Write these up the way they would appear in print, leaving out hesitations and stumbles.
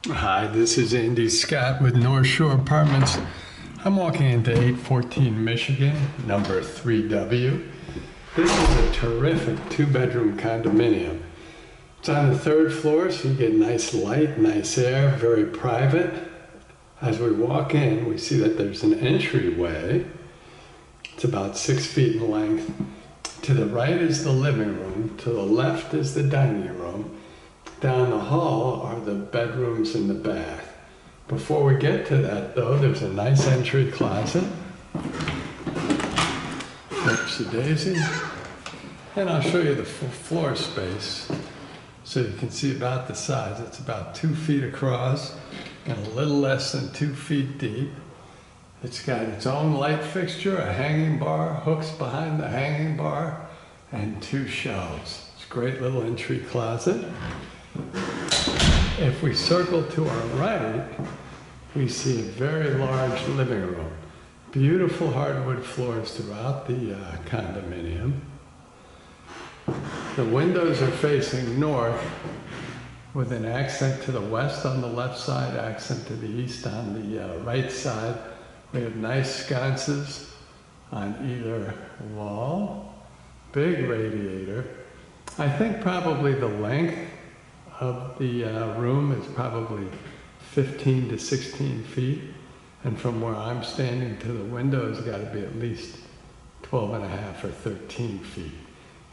Hi, this is Andy Scott with North Shore Apartments. I'm walking into 814 Michigan, number 3W. This is a terrific two-bedroom condominium. It's on the third floor, so you get nice light, nice air, very private. As we walk in, we see that there's an entryway. It's about 6 feet in length. To the right is the living room. To the left is the dining room. Down the hall are the bedrooms and the bath. Before we get to that though, there's a nice entry closet. Oopsie daisy. And I'll show you the floor space so you can see about the size. It's about 2 feet across and a little less than 2 feet deep. It's got its own light fixture, a hanging bar, hooks behind the hanging bar, and 2 shelves. It's a great little entry closet. If we circle to our right, we see a very large living room. Beautiful hardwood floors throughout the condominium. The windows are facing north with an accent to the west on the left side, accent to the east on the right side. We have nice sconces on either wall. Big radiator. I think probably the length of the room is probably 15 to 16 feet. And from where I'm standing to the window has got to be at least 12 and a half or 13 feet.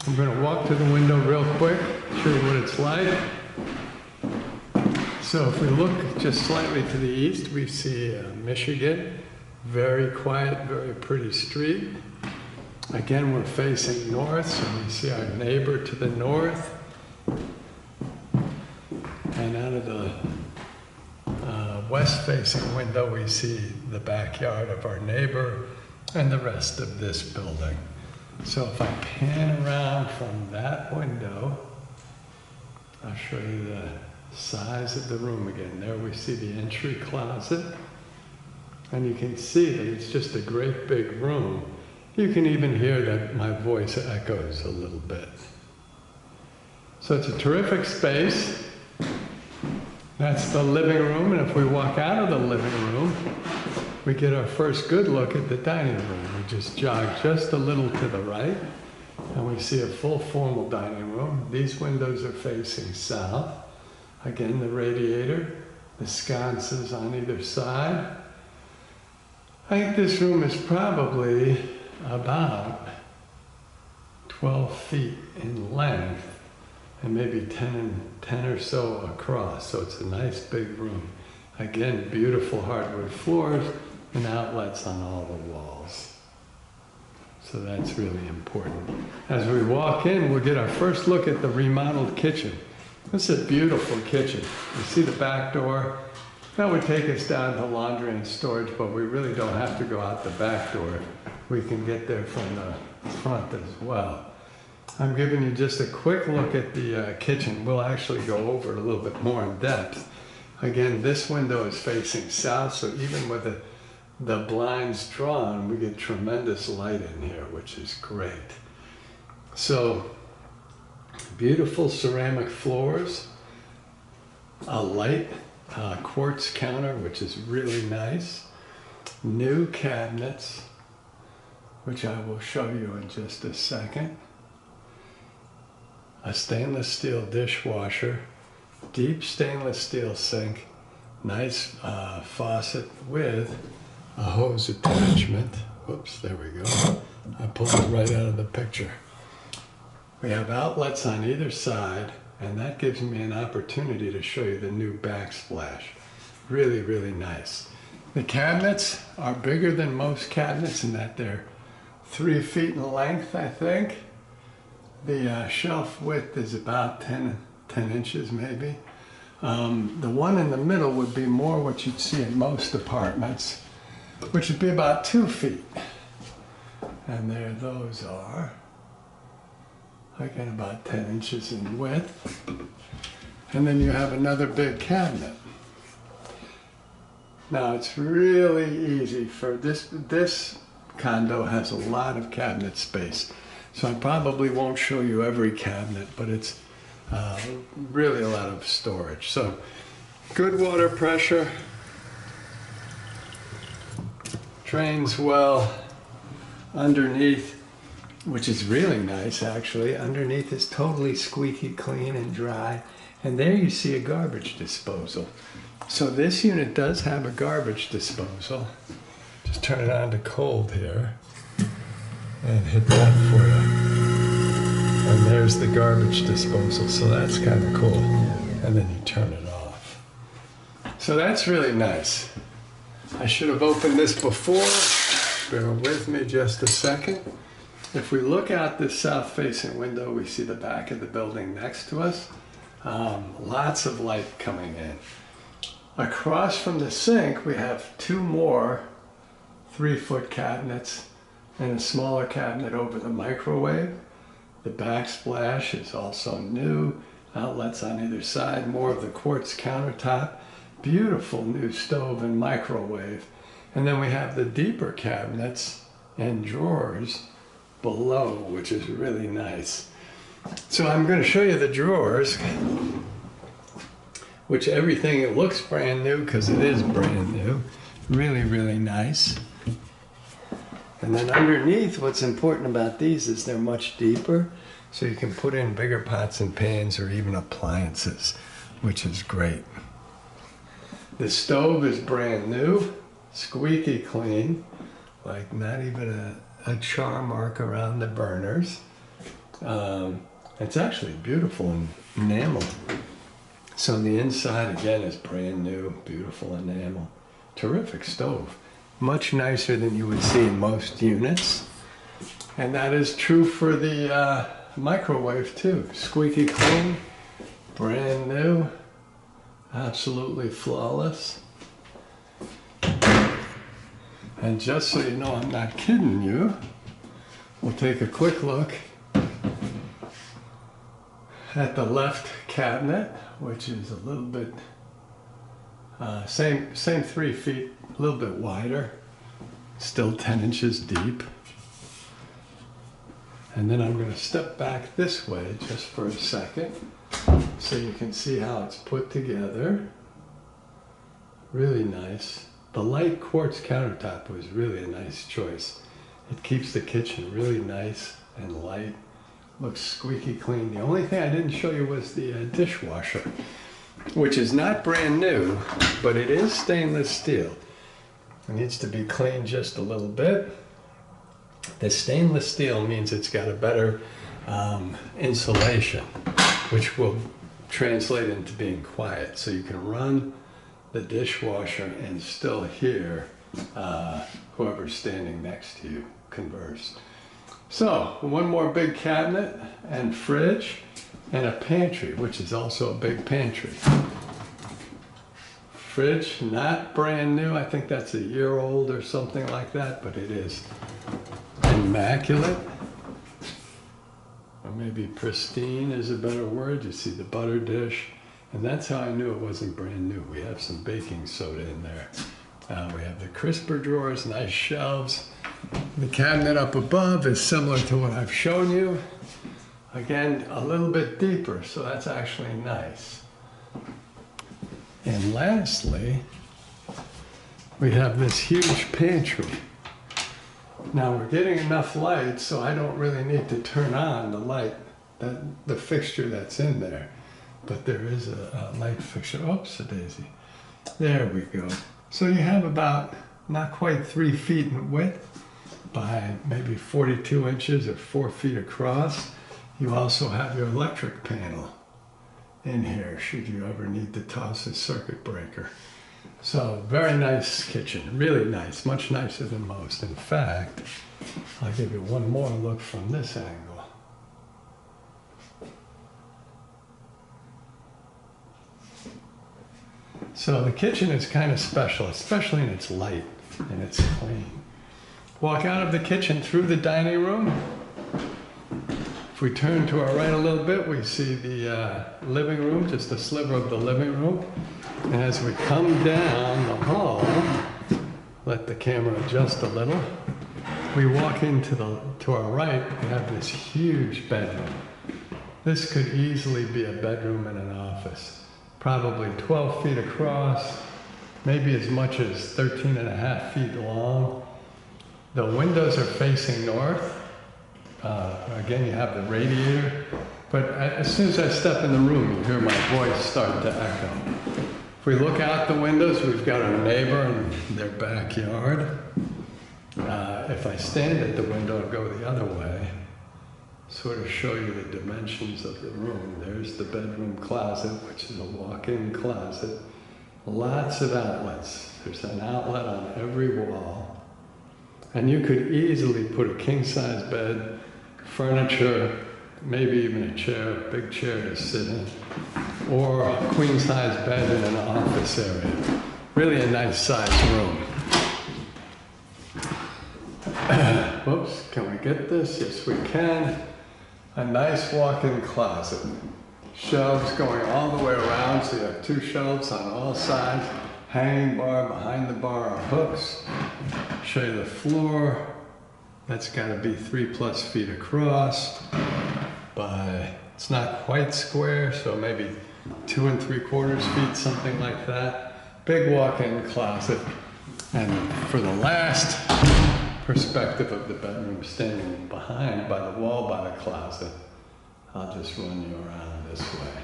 I'm going to walk to the window real quick, show you what it's like. So if we look just slightly to the east, we see Michigan. Very quiet, very pretty street. Again, we're facing north, so we see our neighbor to the north. And out of the west-facing window, we see the backyard of our neighbor and the rest of this building. So if I pan around from that window, I'll show you the size of the room again. There we see the entry closet. And you can see that it's just a great big room. You can even hear that my voice echoes a little bit. So it's a terrific space. That's the living room, and if we walk out of the living room, we get our first good look at the dining room. We just jog just a little to the right, and we see a full formal dining room. These windows are facing south. Again, the radiator, the sconces on either side. I think this room is probably about 12 feet in length and maybe 10 or so across. So it's a nice big room. Again, beautiful hardwood floors and outlets on all the walls. So that's really important. As we walk in, we'll get our first look at the remodeled kitchen. This is a beautiful kitchen. You see the back door. That would take us down to laundry and storage, but we really don't have to go out the back door. We can get there from the front as well. I'm giving you just a quick look at the kitchen. We'll actually go over it a little bit more in depth. Again, this window is facing south, so even with the blinds drawn, we get tremendous light in here, which is great. So, beautiful ceramic floors, a light quartz counter, which is really nice. New cabinets, which I will show you in just a second. A stainless steel dishwasher, deep stainless steel sink, nice faucet with a hose attachment. Whoops, there we go. I pulled it right out of the picture. We have outlets on either side, and that gives me an opportunity to show you the new backsplash. Really, really nice. The cabinets are bigger than most cabinets in that they're 3 feet in length, I think. The shelf width is about 10 inches maybe. The one in the middle would be more what you'd see in most apartments, which would be about 2 feet. And there those are. Again, about 10 inches in width. And then you have another big cabinet. Now it's really easy for this condo has a lot of cabinet space. So I probably won't show you every cabinet, but it's really a lot of storage. So Good water pressure. Drains well underneath, which is really nice actually. Underneath is totally squeaky clean and dry. And there you see a garbage disposal. So this unit does have a garbage disposal. Just turn it on to cold here and hit that for you. And there's the garbage disposal, so that's kind of cool. And then you turn it off. So that's really nice. I should have opened this before. Bear with me just a second. If we look out this south-facing window, we see the back of the building next to us. Lots of light coming in. Across from the sink, we have two more 3-foot cabinets and a smaller cabinet over the microwave. The backsplash is also new. Outlets on either side, more of the quartz countertop. Beautiful new stove and microwave. And then we have the deeper cabinets and drawers below, which is really nice. So I'm going to show you the drawers, which everything, it looks brand new because it is brand new. Really, really nice. And then underneath, what's important about these is they're much deeper, so you can put in bigger pots and pans or even appliances, which is great. The stove is brand new, squeaky clean, like not even a char mark around the burners. It's actually beautiful and enamel. So the inside again is brand new, beautiful enamel. Terrific stove. Much nicer than you would see in most units. And that is true for the microwave too. Squeaky clean, brand new, absolutely flawless. And just so you know I'm not kidding you, we'll take a quick look at the left cabinet, which is a little bit, same 3 feet, a little bit wider, still 10 inches deep. And then I'm going to step back this way just for a second so you can see how it's put together. Really nice. The light quartz countertop was really a nice choice. It keeps the kitchen really nice and light. Looks squeaky clean. The only thing I didn't show you was the dishwasher, which is not brand new, but it is stainless steel. It needs to be cleaned just a little bit. The stainless steel means it's got a better insulation, which will translate into being quiet. So you can run the dishwasher and still hear whoever's standing next to you converse. So, one more big cabinet and fridge and a pantry, which is also a big pantry. Fridge, not brand new. I think that's a year old or something like that, but it is immaculate. Or maybe pristine is a better word. You see the butter dish. And that's how I knew it wasn't brand new. We have some baking soda in there. We have the crisper drawers, nice shelves. The cabinet up above is similar to what I've shown you. Again, a little bit deeper, so that's actually nice. And lastly, we have this huge pantry. Now we're getting enough light, so I don't really need to turn on the light, the fixture that's in there. But there is a light fixture. Oops, a daisy. There we go. So you have about not quite 3 feet in width by maybe 42 inches or 4 feet across. You also have your electric panel in here should you ever need to toss a circuit breaker. So very nice kitchen, really nice, much nicer than most. In fact, I'll give you one more look from this angle. So the kitchen is kind of special, especially in its light and it's clean. Walk out of the kitchen through the dining room. If we turn to our right a little bit, we see the living room, just a sliver of the living room. And as we come down the hall, let the camera adjust a little, we walk to our right, we have this huge bedroom. This could easily be a bedroom and an office. probably 12 feet across, maybe as much as 13 and a half feet long. The windows are facing north. Again, you have the radiator, but as soon as I step in the room, you hear my voice start to echo. If we look out the windows, we've got our neighbor and their backyard. If I stand at the window and go the other way, sort of show you the dimensions of the room. There's the bedroom closet, which is a walk-in closet. Lots of outlets. There's an outlet on every wall. And you could easily put a king-size bed, furniture, maybe even a chair, a big chair to sit in, or a queen-size bed in an office area. Really a nice sized room. Whoops, can we get this? Yes, we can. A nice walk-in closet. Shelves going all the way around, so you have two shelves on all sides. Hanging bar, behind the bar are hooks. Show you the floor. That's got to be 3+ feet across by, it's not quite square, so maybe 2 3/4 feet, something like that. Big walk-in closet. And for the last perspective of the bedroom, standing behind by the wall by the closet, I'll just run you around this way.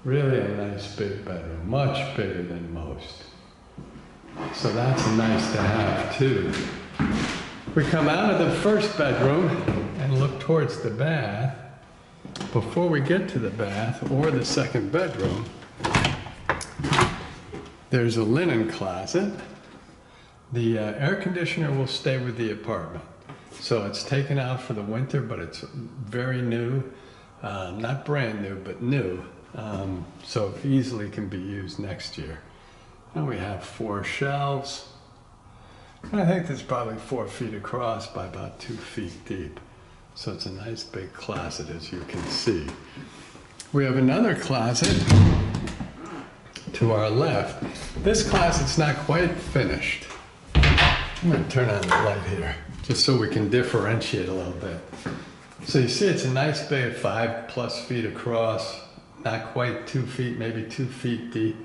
Really a nice big bedroom, much bigger than most. So that's nice to have too. We come out of the first bedroom and look towards the bath. Before we get to the bath or the second bedroom, there's a linen closet. The air conditioner will stay with the apartment. So it's taken out for the winter, but it's very new. Not brand new, but new. So it easily can be used next year. And we have 4 shelves. And I think it's probably 4 feet across by about 2 feet deep. So it's a nice big closet, as you can see. We have another closet to our left. This closet's not quite finished. I'm going to turn on the light here, just so we can differentiate a little bit. So you see it's a nice big 5+ feet across, not quite 2 feet, maybe 2 feet deep.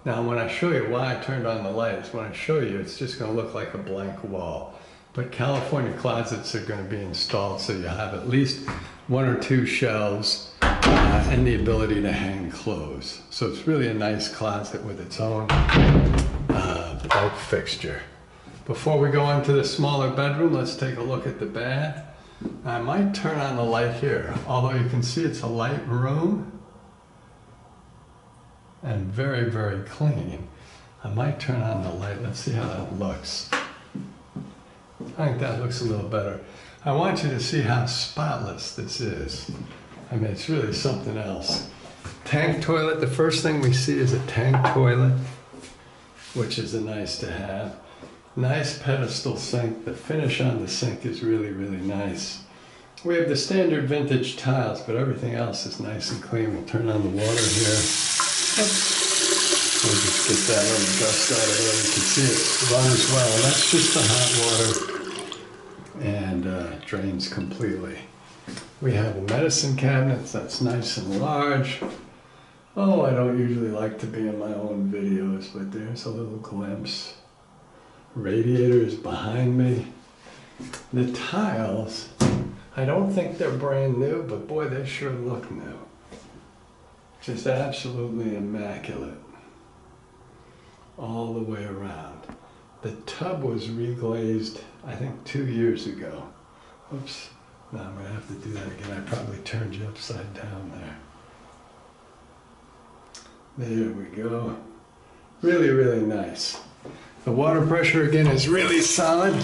Now when I show you why I turned on the lights, when I show you, it's just going to look like a blank wall. But California closets are going to be installed so you have at least 1 or 2 shelves and the ability to hang clothes. So it's really a nice closet with its own oak fixture. Before we go into the smaller bedroom, let's take a look at the bath. I might turn on the light here, although you can see it's a light room and very, very clean. I might turn on the light. Let's see how that looks. I think that looks a little better. I want you to see how spotless this is. I mean, it's really something else. Tank toilet, the first thing we see is a tank toilet, which is a nice to have. Nice pedestal sink. The finish on the sink is really, really nice. We have the standard vintage tiles, but everything else is nice and clean. We'll turn on the water here. Oops. We'll just get that little dust out of there. You can see it runs well. And that's just the hot water and drains completely. We have a medicine cabinet that's nice and large. Oh, I don't usually like to be in my own videos, but there's a little glimpse. Radiator is behind me. The tiles, I don't think they're brand new, but boy, they sure look new. Just absolutely immaculate. All the way around. The tub was reglazed, I think 2 years ago. Oops, now I'm gonna have to do that again. I probably turned you upside down there. There we go. Really, really nice. The water pressure again is really solid.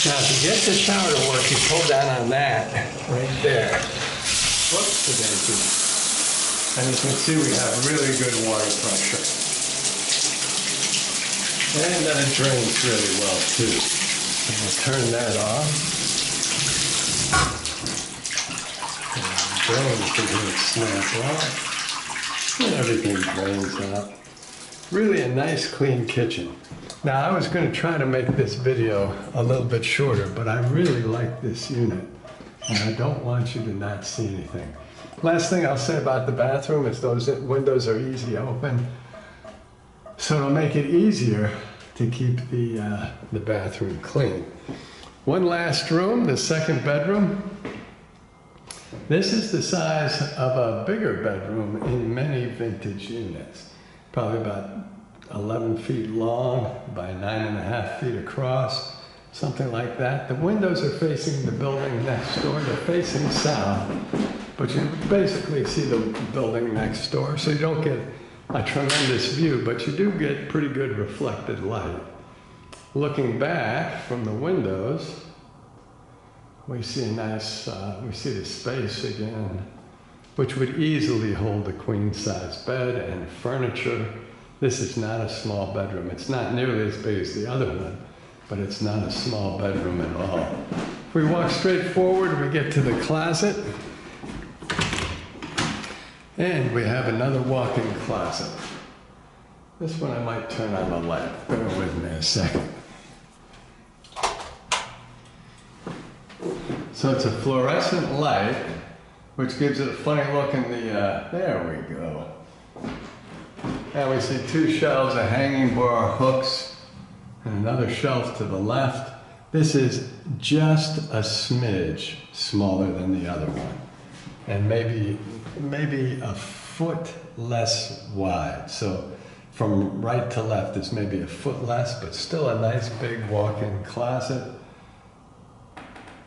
Now to get the shower to work, you pull down on that right there. Whoops, the daisy. And you can see we have really good water pressure. And then it drains really well too. And we'll turn that off. And the drains begin to snap off. And everything drains out. Really a nice clean kitchen. Now I was going to try to make this video a little bit shorter, but I really like this unit and I don't want you to not see anything. Last thing I'll say about the bathroom is those windows are easy open. So it'll make it easier to keep the bathroom clean. One last room, the second bedroom. This is the size of a bigger bedroom in many vintage units. Probably about 11 feet long by 9.5 feet across, something like that. The windows are facing the building next door. They're facing south, but you basically see the building next door, so you don't get a tremendous view, but you do get pretty good reflected light. Looking back from the windows, we see a nice, we see the space again, which would easily hold a queen-size bed and furniture. This is not a small bedroom. It's not nearly as big as the other one, but it's not a small bedroom at all. If we walk straight forward, we get to the closet. And we have another walk-in closet. This one I might turn on the light. Bear with me a second. So it's a fluorescent light, which gives it a funny look in the, there we go. And we see two shelves of hanging bar hooks and another shelf to the left. This is just a smidge smaller than the other one. And maybe a foot less wide. So from right to left is maybe a foot less, but still a nice big walk-in closet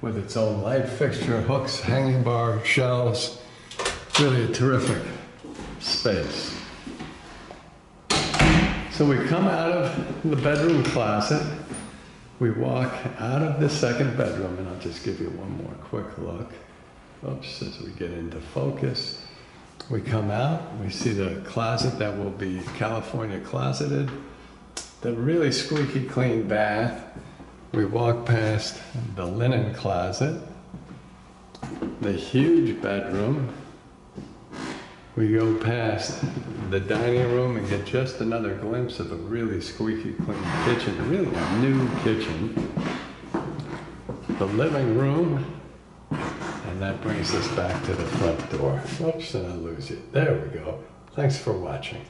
with its own light fixture, hooks, hanging bar, shelves. Really a terrific space. So we come out of the bedroom closet, we walk out of the second bedroom, and I'll just give you one more quick look. Oops, as we get into focus. We come out, we see the closet that will be California closeted, the really squeaky clean bath. We walk past the linen closet, the huge bedroom. We go past the dining room and get just another glimpse of a really squeaky clean kitchen, really a new kitchen. The living room. And that brings us back to the front door. Oops, and I lose you. There we go. Thanks for watching.